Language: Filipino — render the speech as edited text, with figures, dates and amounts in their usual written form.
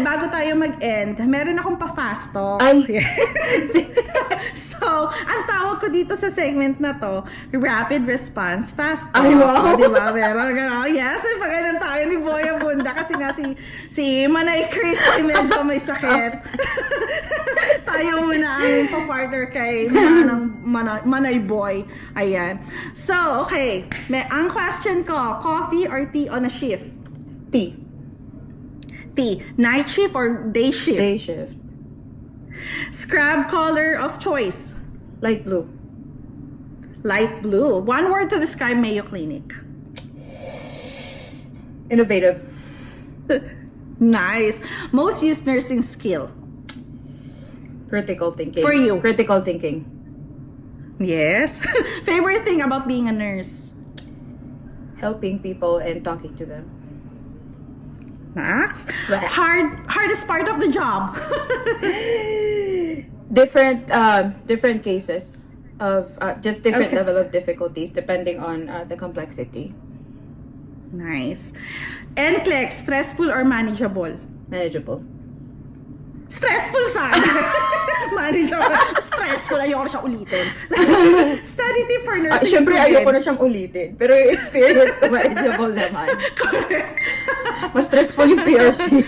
bago tayo mag-end, meron akong pa-fast talk. Ay. So, ang tawag ko dito sa segment na to, rapid response fast talk. Ay, wow. Di ba? Meron gano'n. Yes, pag ganun tayo ni Boya Bunda kasi nga si Manay Chris ay medyo may sakit. Tayo muna ang pa-partner kay Manay Boy. Ayan. So, okay. Ang question ko, coffee or tea on a shift? Tea. Tea. Night shift or day shift? Day shift. Scrub color of choice? Light blue. Light blue. One word to describe Mayo Clinic. Innovative. Nice. Most used nursing skill? Critical thinking. For you. Critical thinking. Yes. Favorite thing about being a nurse? Helping people and talking to them. Max? What? Hardest part of the job? Different cases of just different Okay. level of difficulties depending on the complexity. Nice. NCLEX, stressful or manageable? Manageable. Stressful sana. Manageable. Stressful. Ayoko na siya ulitin. Study tip for nursing Siyempre student. ayoko na siyang ulitin. Pero yung experience na manageable naman. Correct. Mas stressful yung PRC.